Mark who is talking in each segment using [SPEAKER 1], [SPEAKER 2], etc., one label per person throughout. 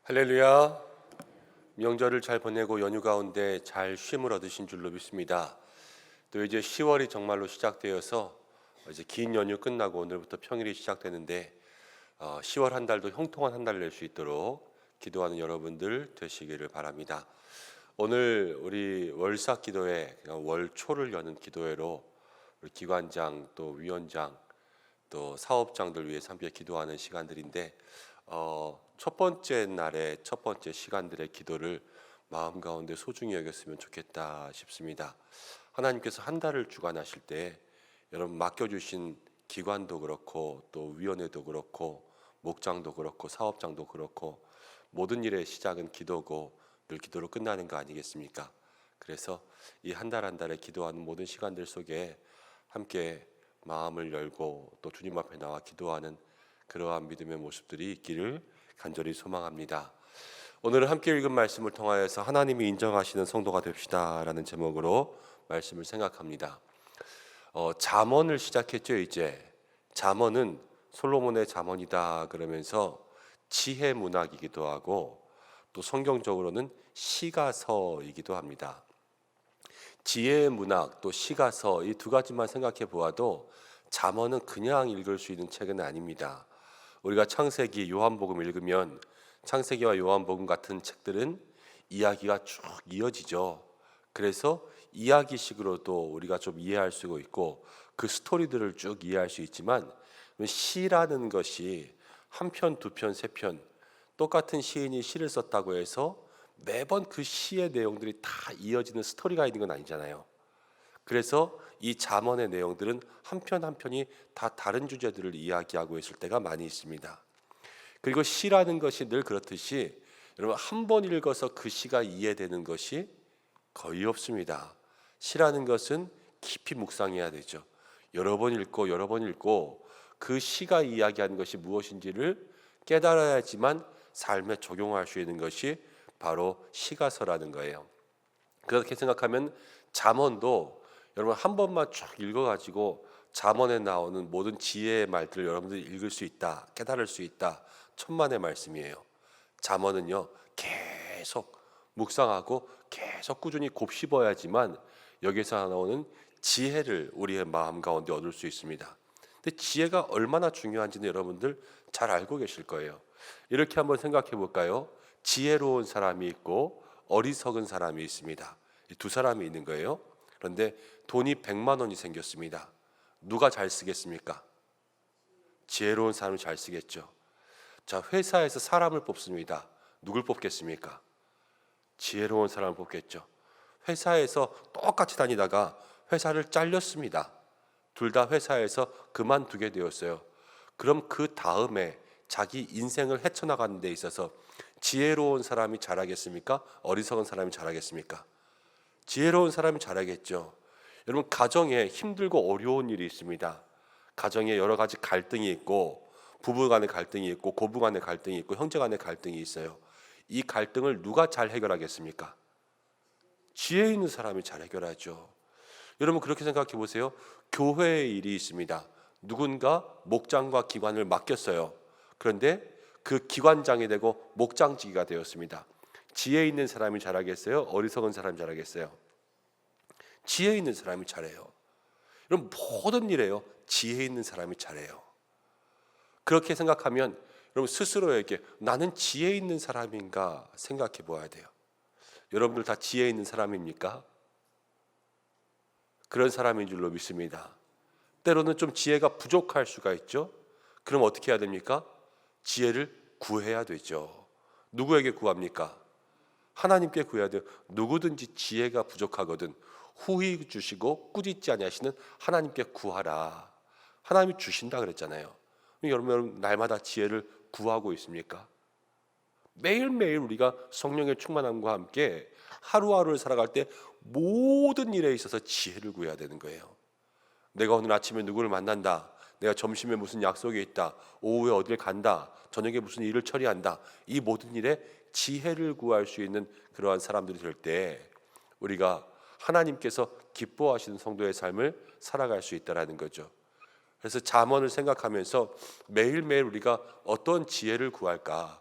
[SPEAKER 1] 할렐루야. 명절을 잘 보내고 연휴 가운데 잘 쉼을 얻으신 줄로 믿습니다. 또 이제 10월이 정말로 시작되어서 이제 긴 연휴 끝나고 오늘부터 평일이 시작되는데 10월 한 달도 형통한 한 달 낼 수 있도록 기도하는 여러분들 되시기를 바랍니다. 오늘 우리 월사 기도회, 월초를 여는 기도회로 우리 기관장 또 위원장 또 사업장들 위해서 함께 기도하는 시간들인데 첫 번째 날에 첫 번째 시간들의 기도를 마음 가운데 소중히 여겼으면 좋겠다 싶습니다. 하나님께서 한 달을 주관하실 때 여러분 맡겨주신 기관도 그렇고 또 위원회도 그렇고 목장도 그렇고 사업장도 그렇고 모든 일의 시작은 기도고 늘 기도로 끝나는 거 아니겠습니까? 그래서 이 한 달 한 달에 기도하는 모든 시간들 속에 함께 마음을 열고 또 주님 앞에 나와 기도하는 그러한 믿음의 모습들이 있기를 간절히 소망합니다. 오늘 함께 읽은 말씀을 통하여서 하나님이 인정하시는 성도가 됩시다라는 제목으로 말씀을 생각합니다. 잠언을 시작했죠. 이제 잠언은 솔로몬의 잠언이다 그러면서 지혜 문학이기도 하고 또 성경적으로는 시가서이기도 합니다. 지혜 문학 또 시가서 이 두 가지만 생각해 보아도 잠언은 그냥 읽을 수 있는 책은 아닙니다. 우리가 창세기, 요한복음 읽으면 창세기와 요한복음 같은 책들은 이야기가 쭉 이어지죠. 그래서 이야기식으로도 우리가 좀 이해할 수 있고 그 스토리들을 쭉 이해할 수 있지만 시라는 것이 한 편, 두 편, 세 편 똑같은 시인이 시를 썼다고 해서 매번 그 시의 내용들이 다 이어지는 스토리가 있는 건 아니잖아요. 그래서 이 잠언의 내용들은 한 편 한 편이 다 다른 주제들을 이야기하고 있을 때가 많이 있습니다. 그리고 시라는 것이 늘 그렇듯이 여러분 한 번 읽어서 그 시가 이해되는 것이 거의 없습니다. 시라는 것은 깊이 묵상해야 되죠. 여러 번 읽고 여러 번 읽고 그 시가 이야기하는 것이 무엇인지를 깨달아야지만 삶에 적용할 수 있는 것이 바로 시가서라는 거예요. 그렇게 생각하면 잠언도 여러분 한 번만 쭉 읽어가지고 잠언에 나오는 모든 지혜의 말들을 여러분들이 읽을 수 있다, 깨달을 수 있다. 천만의 말씀이에요. 잠언은요 계속 묵상하고 계속 꾸준히 곱씹어야지만 여기서 나오는 지혜를 우리의 마음 가운데 얻을 수 있습니다. 근데 지혜가 얼마나 중요한지는 여러분들 잘 알고 계실 거예요. 이렇게 한번 생각해 볼까요? 지혜로운 사람이 있고 어리석은 사람이 있습니다. 이 두 사람이 있는 거예요. 그런데 돈이 100만 원이 생겼습니다. 누가 잘 쓰겠습니까? 지혜로운 사람이 잘 쓰겠죠. 자, 회사에서 사람을 뽑습니다. 누굴 뽑겠습니까? 지혜로운 사람을 뽑겠죠. 회사에서 똑같이 다니다가 회사를 잘렸습니다. 둘 다 회사에서 그만두게 되었어요. 그럼 그 다음에 자기 인생을 헤쳐나가는 데 있어서 지혜로운 사람이 잘하겠습니까? 어리석은 사람이 잘하겠습니까? 지혜로운 사람이 잘하겠죠. 여러분 가정에 힘들고 어려운 일이 있습니다. 가정에 여러 가지 갈등이 있고 부부 간의 갈등이 있고 고부 간의 갈등이 있고 형제 간의 갈등이 있어요. 이 갈등을 누가 잘 해결하겠습니까? 지혜 있는 사람이 잘 해결하죠. 여러분 그렇게 생각해 보세요. 교회에 일이 있습니다. 누군가 목장과 기관을 맡겼어요. 그런데 그 기관장이 되고 목장지기가 되었습니다. 지혜 있는 사람이 잘하겠어요? 어리석은 사람이 잘하겠어요? 지혜 있는 사람이 잘해요. 여러분 모든 일에요 지혜 있는 사람이 잘해요. 그렇게 생각하면 여러분 스스로에게 나는 지혜 있는 사람인가 생각해 보아야 돼요. 여러분들 다 지혜 있는 사람입니까? 그런 사람인 줄로 믿습니다. 때로는 좀 지혜가 부족할 수가 있죠. 그럼 어떻게 해야 됩니까? 지혜를 구해야 되죠. 누구에게 구합니까? 하나님께 구해야 돼요. 누구든지 지혜가 부족하거든 후히 주시고 꾸짖지 아니하시는 하나님께 구하라. 하나님이 주신다 그랬잖아요. 여러분 날마다 지혜를 구하고 있습니까? 매일매일 우리가 성령의 충만함과 함께 하루하루를 살아갈 때 모든 일에 있어서 지혜를 구해야 되는 거예요. 내가 오늘 아침에 누구를 만난다. 내가 점심에 무슨 약속이 있다. 오후에 어딜 간다. 저녁에 무슨 일을 처리한다. 이 모든 일에 지혜를 구할 수 있는 그러한 사람들이 될 때 우리가 하나님께서 기뻐하시는 성도의 삶을 살아갈 수 있다는 거죠. 그래서 잠언을 생각하면서 매일매일 우리가 어떤 지혜를 구할까?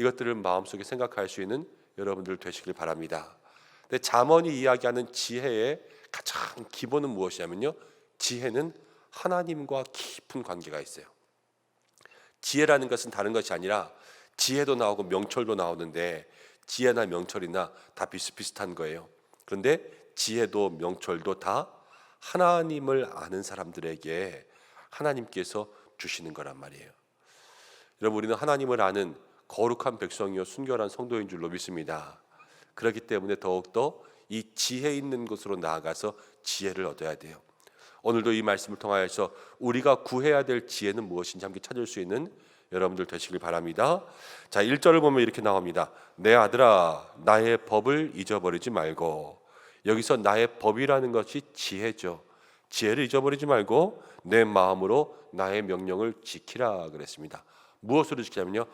[SPEAKER 1] 이것들을 마음속에 생각할 수 있는 여러분들 되시길 바랍니다. 근데 잠언이 이야기하는 지혜의 가장 기본은 무엇이냐면요, 지혜는 하나님과 깊은 관계가 있어요. 지혜라는 것은 다른 것이 아니라 지혜도 나오고 명철도 나오는데 지혜나 명철이나 다 비슷비슷한 거예요. 그런데 지혜도 명철도 다 하나님을 아는 사람들에게 하나님께서 주시는 거란 말이에요. 여러분, 우리는 하나님을 아는 거룩한 백성이요 순결한 성도인 줄로 믿습니다. 그렇기 때문에 더욱더 이 지혜 있는 곳으로 나아가서 지혜를 얻어야 돼요. 오늘도 이 말씀을 통하여서 우리가 구해야 될 지혜는 무엇인지 함께 찾을 수 있는 여러분들 되시길 바랍니다. 자, 1절을 보면 이렇게 나옵니다. 내 아들아, 나의 법을 잊어버리지 말고. 여기서 나의 법이라는 것이 지혜죠. 지혜를 잊어버리지 말고 내 마음으로 나의 명령을 지키라 그랬습니다. 무엇으로 지키냐면요,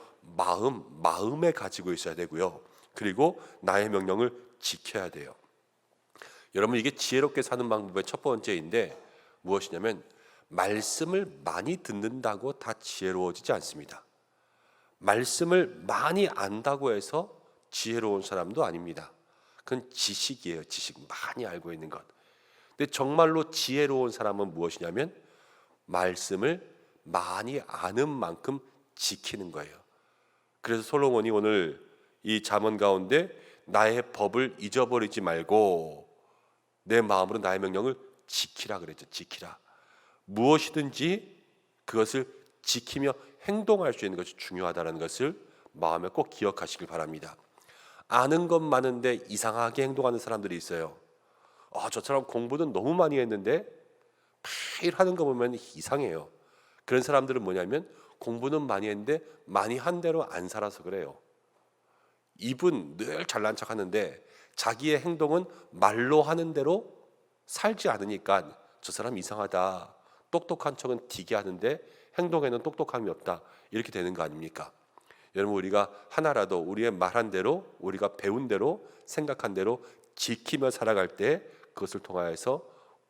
[SPEAKER 1] 마음에 가지고 있어야 되고요, 그리고 나의 명령을 지켜야 돼요. 여러분, 이게 지혜롭게 사는 방법의 첫 번째인데 무엇이냐면, 말씀을 많이 듣는다고 다 지혜로워지지 않습니다. 말씀을 많이 안다고 해서 지혜로운 사람도 아닙니다. 그건 지식이에요. 지식, 많이 알고 있는 것. 근데 정말로 지혜로운 사람은 무엇이냐면 말씀을 많이 아는 만큼 지키는 거예요. 그래서 솔로몬이 오늘 이 잠언 가운데 나의 법을 잊어버리지 말고 내 마음으로 나의 명령을 지키라 그랬죠. 지키라. 무엇이든지 그것을 지키며 행동할 수 있는 것이 중요하다는 것을 마음에 꼭 기억하시길 바랍니다. 아는 것 많은데 이상하게 행동하는 사람들이 있어요. 저 사람 공부는 너무 많이 했는데 매일 하는 거 보면 이상해요. 그런 사람들은 뭐냐면 공부는 많이 했는데 많이 한 대로 안 살아서 그래요. 입은 늘 잘난 척 하는데 자기의 행동은 말로 하는 대로 살지 않으니까 저 사람 이상하다, 똑똑한 척은 되게 하는데 행동에는 똑똑함이 없다, 이렇게 되는 거 아닙니까? 여러분, 우리가 하나라도 우리의 말한 대로, 우리가 배운 대로, 생각한 대로 지키며 살아갈 때 그것을 통하여서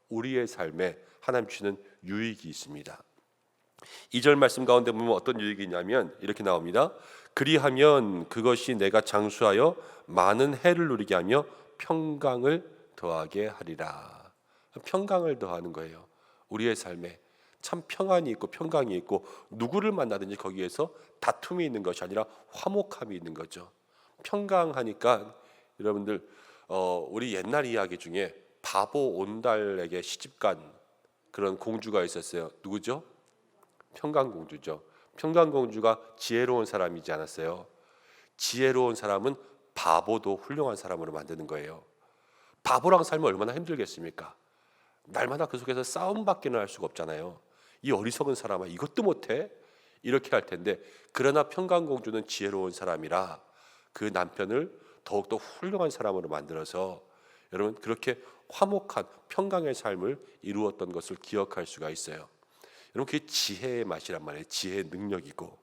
[SPEAKER 1] 우리의 삶에 하나님 주시는 유익이 있습니다. 2절 말씀 가운데 보면 어떤 유익이 있냐면 이렇게 나옵니다. 그리하면 그것이 내가 장수하여 많은 해를 누리게 하며 평강을 더하게 하리라. 평강을 더하는 거예요. 우리의 삶에 참 평안이 있고 평강이 있고 누구를 만나든지 거기에서 다툼이 있는 것이 아니라 화목함이 있는 거죠. 평강하니까 여러분들, 우리 옛날 이야기 중에 바보 온달에게 시집간 그런 공주가 있었어요. 누구죠? 평강공주죠. 평강공주가 지혜로운 사람이지 않았어요. 지혜로운 사람은 바보도 훌륭한 사람으로 만드는 거예요. 바보랑 살면 얼마나 힘들겠습니까? 날마다 그 속에서 싸움밖에는 할 수가 없잖아요. 이 어리석은 사람아, 이것도 못해? 이렇게 할 텐데, 그러나 평강공주는 지혜로운 사람이라 그 남편을 더욱더 훌륭한 사람으로 만들어서 여러분, 그렇게 화목한 평강의 삶을 이루었던 것을 기억할 수가 있어요. 여러분, 그게 지혜의 맛이란 말이에요. 지혜의 능력이고,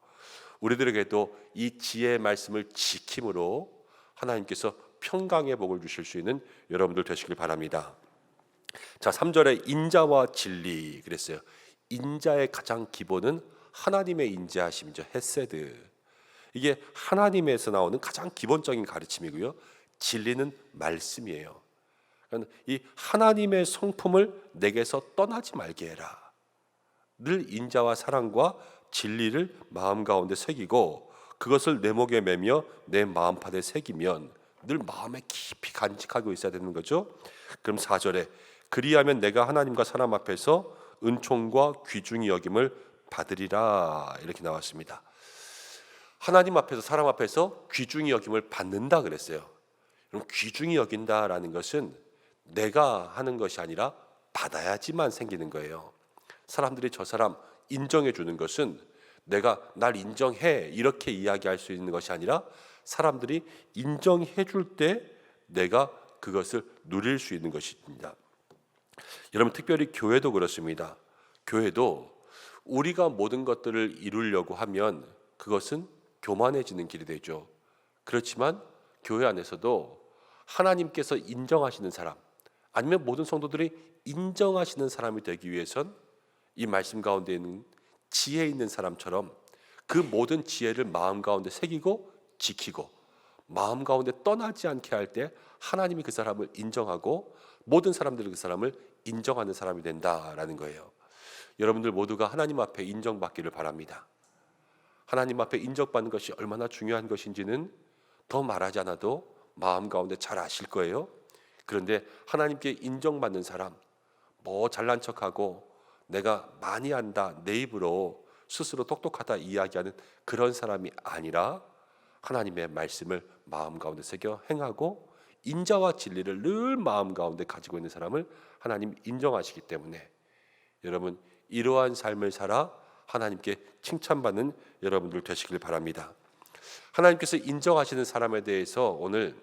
[SPEAKER 1] 우리들에게도 이 지혜의 말씀을 지킴으로 하나님께서 평강의 복을 주실 수 있는 여러분들 되시길 바랍니다. 자, 3절에 인자와 진리 그랬어요. 인자의 가장 기본은 하나님의 인자하심이죠. 헤세드. 이게 하나님에서 나오는 가장 기본적인 가르침이고요. 진리는 말씀이에요. 그러니까 이 하나님의 성품을 내게서 떠나지 말게 해라. 늘 인자와 사랑과 진리를 마음 가운데 새기고 그것을 내 목에 매며 내 마음판에 새기면 늘 마음에 깊이 간직하고 있어야 되는 거죠. 그럼 4절에 그리하면 내가 하나님과 사람 앞에서 은총과 귀중히 여김을 받으리라, 이렇게 나왔습니다. 하나님 앞에서 사람 앞에서 귀중히 여김을 받는다 그랬어요. 그럼 귀중히 여긴다라는 것은 내가 하는 것이 아니라 받아야지만 생기는 거예요. 사람들이 저 사람 인정해 주는 것은 내가 날 인정해 이렇게 이야기할 수 있는 것이 아니라 사람들이 인정해 줄 때 내가 그것을 누릴 수 있는 것입니다. 여러분, 특별히 교회도 그렇습니다. 교회도 우리가 모든 것들을 이루려고 하면 그것은 교만해지는 길이 되죠. 그렇지만 교회 안에서도 하나님께서 인정하시는 사람, 아니면 모든 성도들이 인정하시는 사람이 되기 위해선 이 말씀 가운데 있는 지혜 있는 사람처럼 그 모든 지혜를 마음 가운데 새기고 지키고 마음 가운데 떠나지 않게 할 때 하나님이 그 사람을 인정하고 모든 사람들이 그 사람을 인정하는 사람이 된다라는 거예요. 여러분들 모두가 하나님 앞에 인정받기를 바랍니다. 하나님 앞에 인정받는 것이 얼마나 중요한 것인지는 더 말하지 않아도 마음 가운데 잘 아실 거예요. 그런데 하나님께 인정받는 사람, 뭐 잘난 척하고 내가 많이 안다 내 입으로 스스로 똑똑하다 이야기하는 그런 사람이 아니라 하나님의 말씀을 마음 가운데 새겨 행하고 인자와 진리를 늘 마음 가운데 가지고 있는 사람을 하나님 인정하시기 때문에 여러분 이러한 삶을 살아 하나님께 칭찬받는 여러분들 되시길 바랍니다. 하나님께서 인정하시는 사람에 대해서 오늘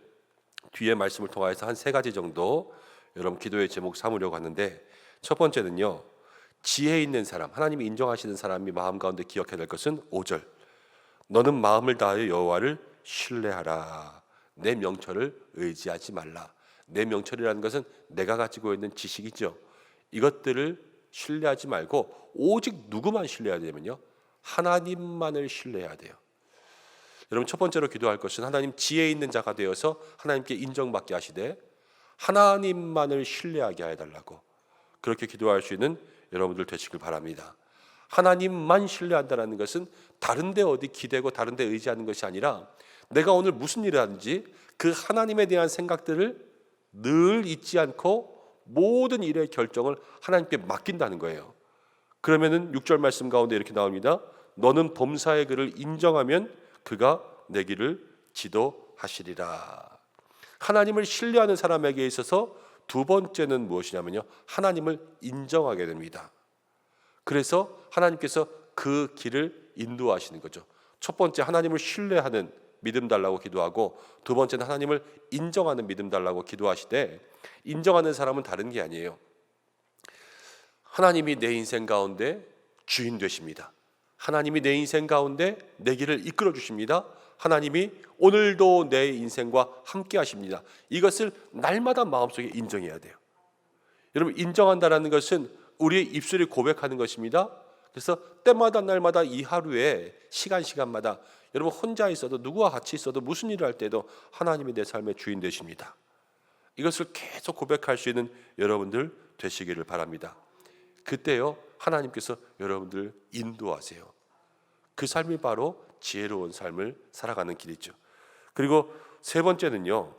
[SPEAKER 1] 뒤에 말씀을 통해서 한 3가지 정도 여러분 기도의 제목 삼으려고 하는데, 첫 번째는요, 지혜 있는 사람, 하나님이 인정하시는 사람이 마음 가운데 기억해야 될 것은 5절, 너는 마음을 다하여 여호와를 신뢰하라. 내 명철을 의지하지 말라. 내 명철이라는 것은 내가 가지고 있는 지식이죠. 이것들을 신뢰하지 말고 오직 누구만 신뢰해야 되면요, 하나님만을 신뢰해야 돼요. 여러분 첫 번째로 기도할 것은 하나님 지혜 있는 자가 되어서 하나님께 인정받게 하시되 하나님만을 신뢰하게 해달라고, 그렇게 기도할 수 있는 여러분들 되시길 바랍니다. 하나님만 신뢰한다는 것은 다른 데 어디 기대고 다른 데 의지하는 것이 아니라 내가 오늘 무슨 일을 하는지 그 하나님에 대한 생각들을 늘 잊지 않고 모든 일의 결정을 하나님께 맡긴다는 거예요. 그러면은 6절 말씀 가운데 이렇게 나옵니다. 너는 범사의 그를 인정하면 그가 내 길을 지도하시리라. 하나님을 신뢰하는 사람에게 있어서 두 번째는 무엇이냐면요, 하나님을 인정하게 됩니다. 그래서 하나님께서 그 길을 인도하시는 거죠. 첫 번째 하나님을 신뢰하는 믿음 달라고 기도하고, 두 번째는 하나님을 인정하는 믿음 달라고 기도하시되, 인정하는 사람은 다른 게 아니에요. 하나님이 내 인생 가운데 주인 되십니다. 하나님이 내 인생 가운데 내 길을 이끌어 주십니다. 하나님이 오늘도 내 인생과 함께 하십니다. 이것을 날마다 마음속에 인정해야 돼요. 여러분 인정한다는 것은 우리의 입술이 고백하는 것입니다. 그래서 때마다 날마다 이 하루에 시간마다 여러분 혼자 있어도 누구와 같이 있어도 무슨 일을 할 때도 하나님이 내 삶의 주인 되십니다. 이것을 계속 고백할 수 있는 여러분들 되시기를 바랍니다. 그때요 하나님께서 여러분들 인도하세요. 그 삶이 바로 지혜로운 삶을 살아가는 길이죠. 그리고 세 번째는요,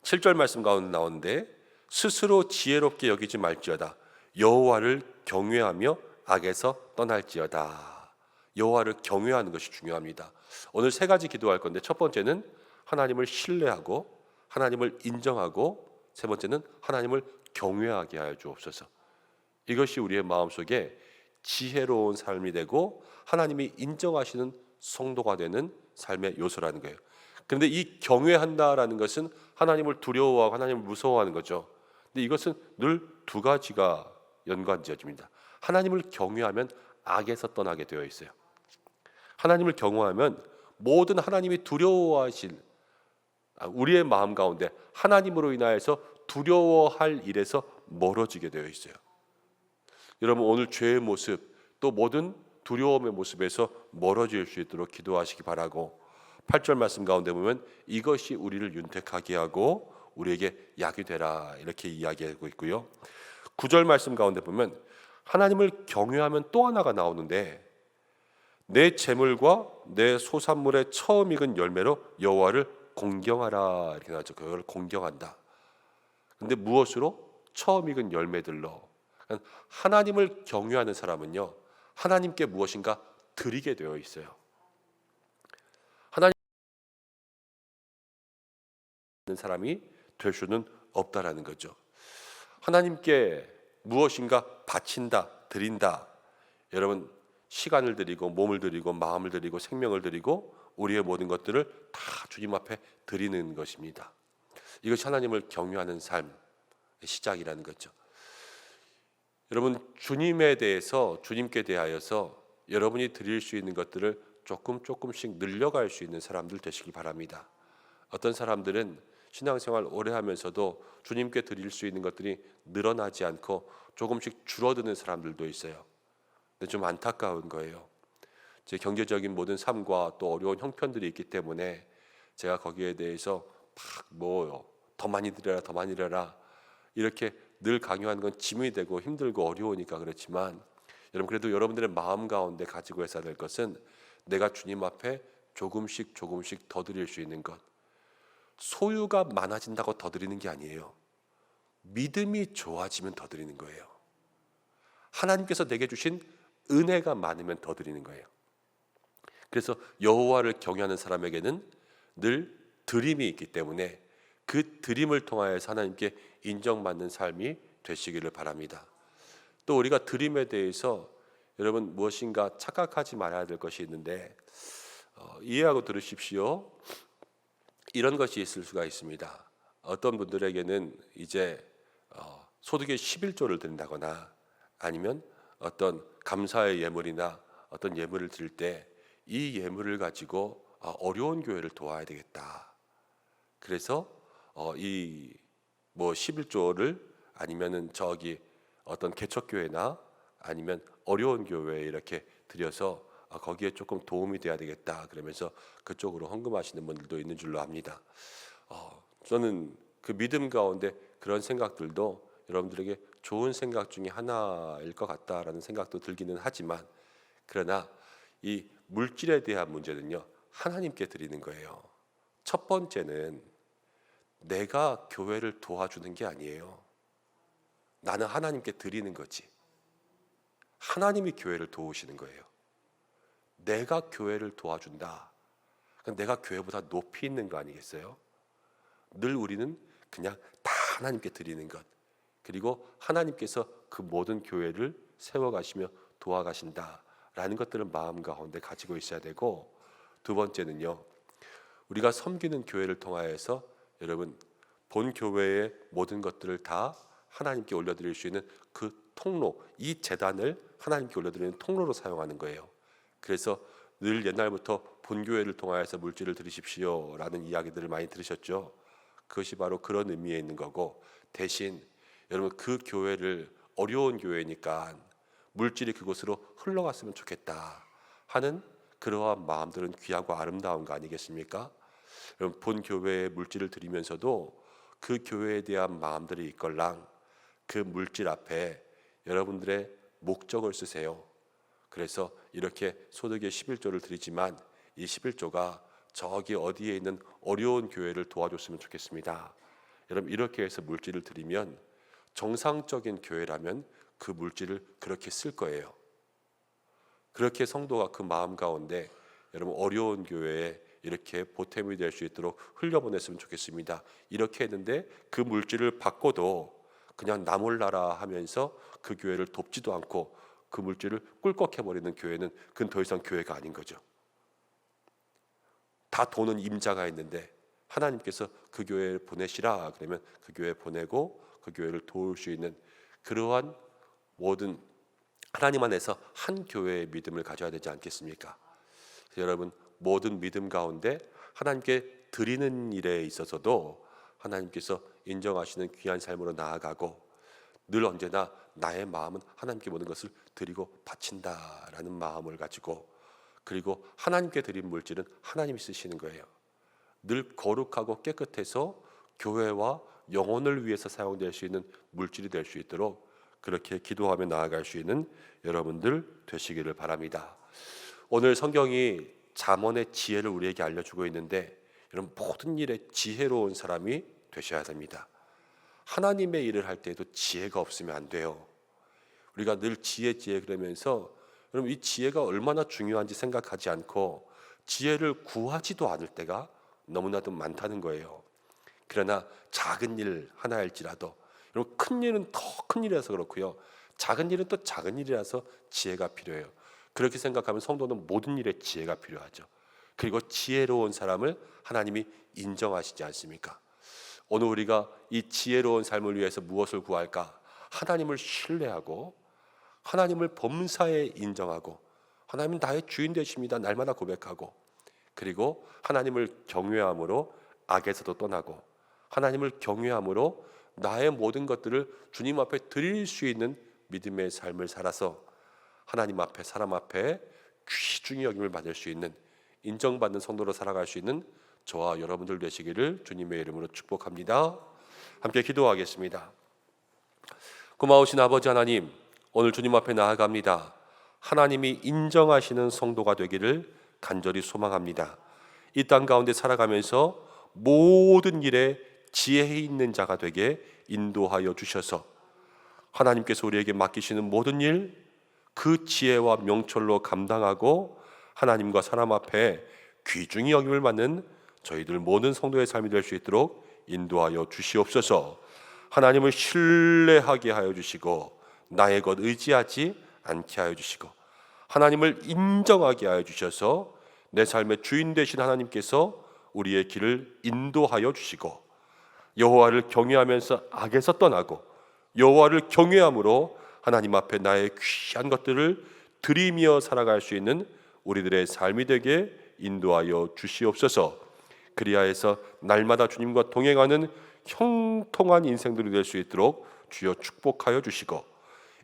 [SPEAKER 1] 7절 말씀 가운데 나오는데 스스로 지혜롭게 여기지 말지어다. 여호와를 경외하며 악에서 떠날지어다. 여호와를 경외하는 것이 중요합니다. 오늘 3가지 기도할 건데, 첫 번째는 하나님을 신뢰하고 하나님을 인정하고, 세 번째는 하나님을 경외하게 하여 주옵소서. 이것이 우리의 마음속에 지혜로운 삶이 되고 하나님이 인정하시는 성도가 되는 삶의 요소라는 거예요. 그런데 이 경외한다라는 것은 하나님을 두려워하고 하나님을 무서워하는 거죠. 근데 이것은 늘 2가지가 연관지어집니다. 하나님을 경외하면 악에서 떠나게 되어 있어요. 하나님을 경외하면 모든 하나님이 두려워하실 우리의 마음 가운데 하나님으로 인하여서 두려워할 일에서 멀어지게 되어 있어요. 여러분 오늘 죄의 모습 또 모든 두려움의 모습에서 멀어질 수 있도록 기도하시기 바라고, 8절 말씀 가운데 보면 이것이 우리를 윤택하게 하고 우리에게 약이 되라 이렇게 이야기하고 있고요. 9절 말씀 가운데 보면 하나님을 경외하면 또 하나가 나오는데, 내 재물과 내 소산물의 처음 익은 열매로 여호와를 공경하라 이렇게 나왔죠. 그걸 공경한다. 근데 무엇으로? 처음 익은 열매들로. 하나님을 경외하는 사람은요 하나님께 무엇인가 드리게 되어 있어요. 하나님 사람이 될 수는 없다라는 거죠. 하나님께 무엇인가 바친다, 드린다. 여러분 시간을 드리고 몸을 드리고 마음을 드리고 생명을 드리고 우리의 모든 것들을 다 주님 앞에 드리는 것입니다. 이것이 하나님을 경외하는 삶의 시작이라는 거죠. 여러분 주님에 대해서, 주님께 대하여서 여러분이 드릴 수 있는 것들을 조금씩 늘려갈 수 있는 사람들 되시기 바랍니다. 어떤 사람들은 신앙생활 오래 하면서도 주님께 드릴 수 있는 것들이 늘어나지 않고 조금씩 줄어드는 사람들도 있어요. 근데 좀 안타까운 거예요. 제 경제적인 모든 삶과 또 어려운 형편들이 있기 때문에 제가 거기에 대해서 더 많이 드려라 더 많이 드려라 이렇게 늘 강요하는 건 짐이 되고 힘들고 어려우니까 그렇지만, 여러분 그래도 여러분들의 마음 가운데 가지고 있어야 될 것은 내가 주님 앞에 조금씩 조금씩 더 드릴 수 있는 것. 소유가 많아진다고 더 드리는 게 아니에요. 믿음이 좋아지면 더 드리는 거예요. 하나님께서 내게 주신 은혜가 많으면 더 드리는 거예요. 그래서 여호와를 경외하는 사람에게는 늘 드림이 있기 때문에 그 드림을 통하여서 하나님께 인정받는 삶이 되시기를 바랍니다. 또 우리가 드림에 대해서 여러분 무엇인가 착각하지 말아야 될 것이 있는데, 이해하고 들으십시오. 이런 것이 있을 수가 있습니다. 어떤 분들에게는 이제 소득의 11조를 드린다거나 아니면 어떤 감사의 예물이나 어떤 예물을 드릴 때 이 예물을 가지고 어려운 교회를 도와야 되겠다. 그래서 이 11조를 아니면은 저기 어떤 개척교회나 아니면 어려운 교회에 이렇게 드려서 거기에 조금 도움이 돼야 되겠다 그러면서 그쪽으로 헌금하시는 분들도 있는 줄로 압니다. 저는 그 믿음 가운데 그런 생각들도 여러분들에게 좋은 생각 중에 하나일 것 같다라는 생각도 들기는 하지만, 그러나 이 물질에 대한 문제는요 하나님께 드리는 거예요. 첫 번째는 내가 교회를 도와주는 게 아니에요. 나는 하나님께 드리는 거지. 하나님이 교회를 도우시는 거예요. 내가 교회를 도와준다. 내가 교회보다 높이 있는 거 아니겠어요? 늘 우리는 그냥 다 하나님께 드리는 것, 그리고 하나님께서 그 모든 교회를 세워가시며 도와가신다라는 것들을 마음 가운데 가지고 있어야 되고, 두 번째는요 우리가 섬기는 교회를 통하여서 여러분 본 교회의 모든 것들을 다 하나님께 올려드릴 수 있는 그 통로, 이 재단을 하나님께 올려드리는 통로로 사용하는 거예요. 그래서 늘 옛날부터 본교회를 통하여서 물질을 드리십시오 라는 이야기들을 많이 들으셨죠. 그것이 바로 그런 의미에 있는 거고, 대신 여러분 그 교회를 어려운 교회니까 물질이 그곳으로 흘러갔으면 좋겠다 하는 그러한 마음들은 귀하고 아름다운 거 아니겠습니까? 여러분 본 교회에 물질을 드리면서도 그 교회에 대한 마음들이 있걸랑 그 물질 앞에 여러분들의 목적을 쓰세요. 그래서 이렇게 소득의 11조를 드리지만 이 11조가 저기 어디에 있는 어려운 교회를 도와줬으면 좋겠습니다. 여러분 이렇게 해서 물질을 드리면 정상적인 교회라면 그 물질을 그렇게 쓸 거예요. 그렇게 성도가 그 마음 가운데 여러분 어려운 교회에 이렇게 보탬이 될 수 있도록 흘려보냈으면 좋겠습니다. 이렇게 했는데 그 물질을 받고도 그냥 나 몰라라 하면서 그 교회를 돕지도 않고 그 물질을 꿀꺽해버리는 교회는 그건 더 이상 교회가 아닌 거죠. 다 도는 임자가 있는데 하나님께서 그 교회에 보내시라 그러면 그 교회에 보내고 그 교회를 도울 수 있는 그러한 모든 하나님 안에서 한 교회의 믿음을 가져야 되지 않겠습니까? 여러분 모든 믿음 가운데 하나님께 드리는 일에 있어서도 하나님께서 인정하시는 귀한 삶으로 나아가고, 늘 언제나 나의 마음은 하나님께 모든 것을 드리고 바친다라는 마음을 가지고, 그리고 하나님께 드린 물질은 하나님이 쓰시는 거예요. 늘 거룩하고 깨끗해서 교회와 영혼을 위해서 사용될 수 있는 물질이 될 수 있도록 그렇게 기도하며 나아갈 수 있는 여러분들 되시기를 바랍니다. 오늘 성경이 잠언의 지혜를 우리에게 알려주고 있는데, 여러분 모든 일에 지혜로운 사람이 되셔야 됩니다. 하나님의 일을 할 때에도 지혜가 없으면 안 돼요. 우리가 늘 지혜 그러면서 여러분 이 지혜가 얼마나 중요한지 생각하지 않고 지혜를 구하지도 않을 때가 너무나도 많다는 거예요. 그러나 작은 일 하나일지라도, 여러분 큰 일은 더 큰 일이라서 그렇고요, 작은 일은 또 작은 일이라서 지혜가 필요해요. 그렇게 생각하면 성도는 모든 일에 지혜가 필요하죠. 그리고 지혜로운 사람을 하나님이 인정하시지 않습니까? 오늘 우리가 이 지혜로운 삶을 위해서 무엇을 구할까? 하나님을 신뢰하고 하나님을 범사에 인정하고 하나님은 나의 주인 되십니다 날마다 고백하고, 그리고 하나님을 경외함으로 악에서도 떠나고 하나님을 경외함으로 나의 모든 것들을 주님 앞에 드릴 수 있는 믿음의 삶을 살아서 하나님 앞에 사람 앞에 귀중히 여김을 받을 수 있는, 인정받는 성도로 살아갈 수 있는 저와 여러분들 되시기를 주님의 이름으로 축복합니다. 함께 기도하겠습니다. 고마우신 아버지 하나님, 오늘 주님 앞에 나아갑니다. 하나님이 인정하시는 성도가 되기를 간절히 소망합니다. 이 땅 가운데 살아가면서 모든 일에 지혜 있는 자가 되게 인도하여 주셔서 하나님께서 우리에게 맡기시는 모든 일, 그 지혜와 명철로 감당하고 하나님과 사람 앞에 귀중히 여김을 받는 저희들 모든 성도의 삶이 될 수 있도록 인도하여 주시옵소서. 하나님을 신뢰하게 하여 주시고 나의 것 의지하지 않게 하여 주시고 하나님을 인정하게 하여 주셔서 내 삶의 주인 되신 하나님께서 우리의 길을 인도하여 주시고 여호와를 경외하면서 악에서 떠나고 여호와를 경외함으로 하나님 앞에 나의 귀한 것들을 드리며 살아갈 수 있는 우리들의 삶이 되게 인도하여 주시옵소서. 그리하여서 날마다 주님과 동행하는 형통한 인생들이 될 수 있도록 주여 축복하여 주시고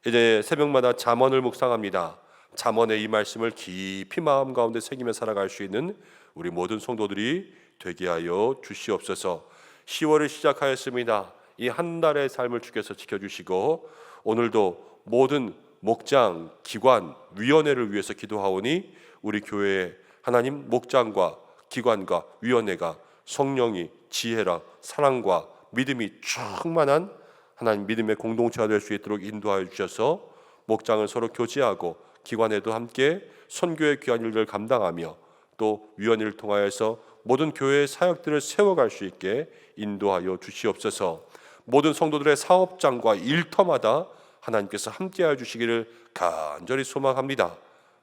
[SPEAKER 1] 이제 새벽마다 잠언을 묵상합니다. 잠언의 이 말씀을 깊이 마음 가운데 새기며 살아갈 수 있는 우리 모든 성도들이 되게 하여 주시옵소서. 10월을 시작하였습니다. 이 한 달의 삶을 주께서 지켜주시고 오늘도 모든 목장, 기관, 위원회를 위해서 기도하오니 우리 교회의 하나님 목장과 기관과 위원회가 성령이 지혜라 사랑과 믿음이 충만한 하나님 믿음의 공동체가 될 수 있도록 인도하여 주셔서 목장을 서로 교제하고 기관에도 함께 선교의 귀한 일들을 감당하며 또 위원회를 통하여서 모든 교회의 사역들을 세워갈 수 있게 인도하여 주시옵소서. 모든 성도들의 사업장과 일터마다 하나님께서 함께하여 주시기를 간절히 소망합니다.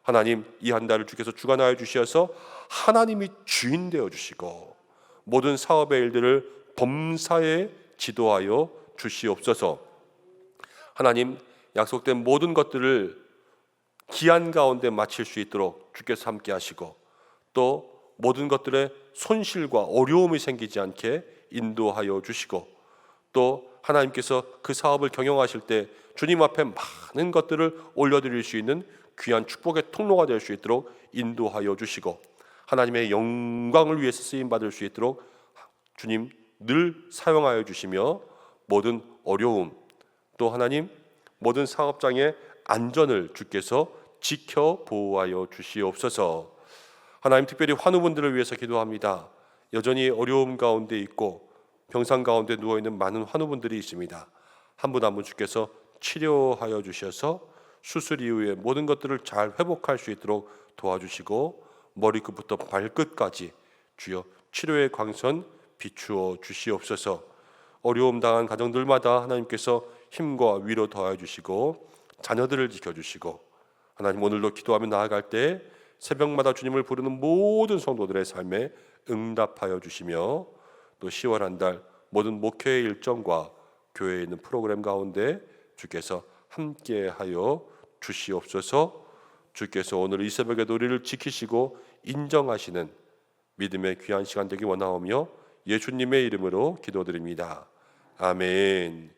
[SPEAKER 1] 하나님, 이 한 달을 주께서 주관하여 주셔서 하나님이 주인 되어 주시고 모든 사업의 일들을 범사에 지도하여 주시옵소서. 하나님, 약속된 모든 것들을 기한 가운데 마칠 수 있도록 주께서 함께 하시고 또 모든 것들의 손실과 어려움이 생기지 않게 인도하여 주시고 또 하나님께서 그 사업을 경영하실 때 주님 앞에 많은 것들을 올려드릴 수 있는 귀한 축복의 통로가 될 수 있도록 인도하여 주시고 하나님의 영광을 위해서 쓰임받을 수 있도록 주님 늘 사용하여 주시며 모든 어려움 또 하나님 모든 사업장의 안전을 주께서 지켜 보호하여 주시옵소서. 하나님, 특별히 환우분들을 위해서 기도합니다. 여전히 어려움 가운데 있고 병상 가운데 누워있는 많은 환우분들이 있습니다. 한 분 한 분 주께서 치료하여 주셔서 수술 이후에 모든 것들을 잘 회복할 수 있도록 도와주시고 머리끝부터 발끝까지 주여 치료의 광선 비추어 주시옵소서. 어려움 당한 가정들마다 하나님께서 힘과 위로 더하여 주시고 자녀들을 지켜주시고 하나님, 오늘도 기도하며 나아갈 때 새벽마다 주님을 부르는 모든 성도들의 삶에 응답하여 주시며 또 10월 한 달 모든 목회의 일정과 교회에 있는 프로그램 가운데 주께서 함께하여 주시옵소서. 주께서 오늘 이 새벽에도 우리를 지키시고 인정하시는 믿음의 귀한 시간 되기 원하오며 예수님의 이름으로 기도드립니다. 아멘.